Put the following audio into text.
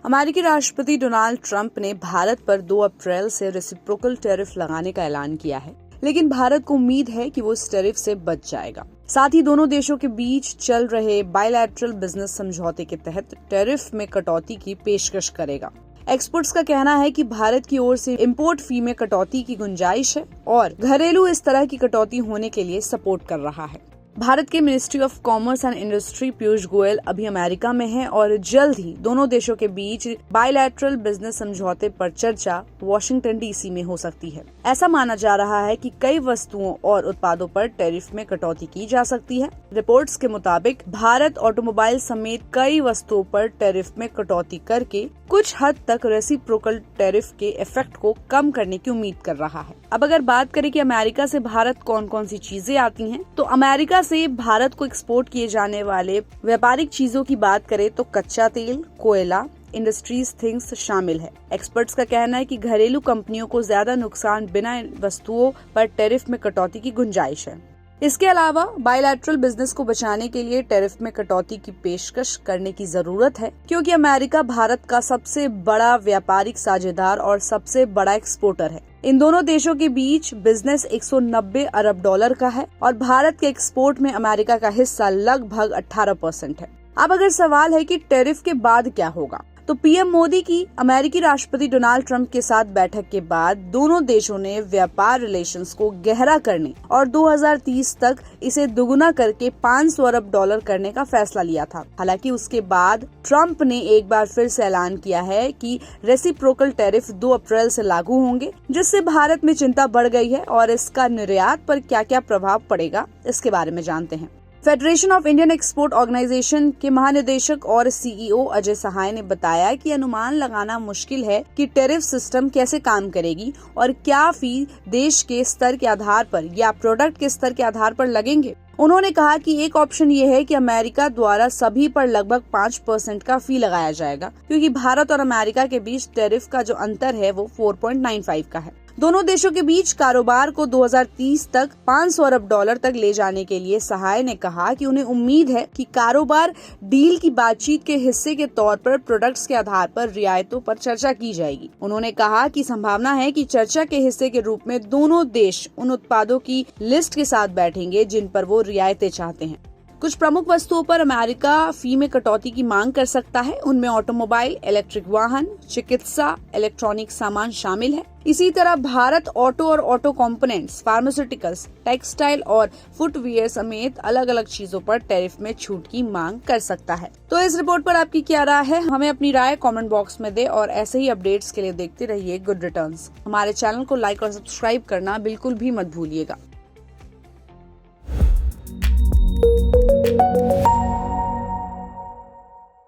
अमेरिकी राष्ट्रपति Donald Trump ने भारत पर 2 अप्रैल से रेसिप्रोकल टैरिफ लगाने का ऐलान किया है, लेकिन भारत को उम्मीद है कि वो इस टैरिफ से बच जाएगा। साथ ही दोनों देशों के बीच चल रहे बायलैटरल बिजनेस समझौते के तहत टैरिफ में कटौती की पेशकश करेगा। एक्सपर्ट्स का कहना है कि भारत की ओर से इंपोर्ट फी में कटौती की गुंजाइश है और घरेलू इस तरह की कटौती होने के लिए सपोर्ट कर रहा है। भारत के ministry of commerce and industry Piyush Goyal अभी अमेरिका में हैं और जल्द ही दोनों देशों के बीच बायलैटरल बिजनेस समझौते पर चर्चा वॉशिंगटन डीसी में हो सकती है। ऐसा माना जा रहा है कि कई वस्तुओं और उत्पादों पर टैरिफ में कटौती की जा सकती है। रिपोर्ट्स के मुताबिक भारत ऑटोमोबाइल समेत कई वस्तुओं पर टैरिफ में कटौती करके कुछ हद तक रेसिप्रोकल टैरिफ के इफेक्ट को कम करने की उम्मीद कर रहा है। अब अगर बात करें कि अमेरिका से भारत कौन कौन सी चीजें आती हैं, तो अमेरिका से भारत को एक्सपोर्ट किए जाने वाले व्यापारिक चीजों की बात करें तो कच्चा तेल, कोयला, इंडस्ट्रीज थिंग्स शामिल है। एक्सपर्ट्स का कहना है कि घरेलू कंपनियों को ज्यादा नुकसान बिना इन वस्तुओं पर टैरिफ में कटौती की गुंजाइश है। इसके अलावा बायलैटरल बिजनेस को बचाने के लिए टैरिफ में कटौती की पेशकश करने की जरूरत है, क्योंकि अमेरिका भारत का सबसे बड़ा व्यापारिक साझेदार और सबसे बड़ा एक्सपोर्टर है। इन दोनों देशों के बीच बिजनेस 190 अरब डॉलर का है और भारत के एक्सपोर्ट में अमेरिका का हिस्सा लगभग 18% है। अब अगर सवाल है कि टैरिफ के बाद क्या होगा, तो पीएम मोदी की अमेरिकी राष्ट्रपति डोनाल्ड ट्रंप के साथ बैठक के बाद दोनों देशों ने व्यापार रिलेशंस को गहरा करने और 2030 तक इसे दुगुना करके 500 अरब डॉलर करने का फैसला लिया था। हालांकि उसके बाद ट्रंप ने एक बार फिर से ऐलान किया है कि रेसिप्रोकल टैरिफ 2 अप्रैल से लागू होंगे, जिससे भारत में चिंता बढ़ गई है और इसका निर्यात पर क्या क्या प्रभाव पड़ेगा, इसके बारे में जानते हैं। Federation of Indian Export Organisation के महानिदेशक और सीईओ अजय सहाय ने बताया कि अनुमान लगाना मुश्किल है कि टैरिफ सिस्टम कैसे काम करेगी और क्या फी देश के स्तर के आधार पर या प्रोडक्ट के स्तर के आधार पर लगेंगे। उन्होंने कहा कि एक ऑप्शन ये है कि अमेरिका द्वारा सभी पर लगभग 5% का फी लगाया जाएगा, क्योंकि भारत और अमेरिका के बीच टैरिफ का जो अंतर है वो 4.95 का है। दोनों देशों के बीच कारोबार को 2030 तक 500 अरब डॉलर तक ले जाने के लिए सहाय ने कहा कि उन्हें उम्मीद है कि कारोबार डील की बातचीत के हिस्से के तौर पर प्रोडक्ट्स के आधार पर रियायतों पर चर्चा की जाएगी। उन्होंने कहा कि संभावना है कि चर्चा के हिस्से के रूप में दोनों देश उन उत्पादों की लिस्ट के साथ बैठेंगे जिन पर वो रियायतें चाहते हैं। कुछ प्रमुख वस्तुओं पर अमेरिका फी में कटौती की मांग कर सकता है। उनमें ऑटोमोबाइल, इलेक्ट्रिक वाहन, चिकित्सा, इलेक्ट्रॉनिक सामान शामिल है। इसी तरह भारत ऑटो और ऑटो कंपोनेंट्स, फार्मास्यूटिकल्स, टेक्सटाइल और फुटवियर समेत अलग अलग चीजों पर टैरिफ में छूट की मांग कर सकता है। तो इस रिपोर्ट पर आपकी क्या राय है, हमें अपनी राय कमेंट बॉक्स में दे और ऐसे ही अपडेट्स के लिए देखते रहिए गुड रिटर्न्स। हमारे चैनल को लाइक और सब्सक्राइब करना बिल्कुल भी मत भूलिएगा।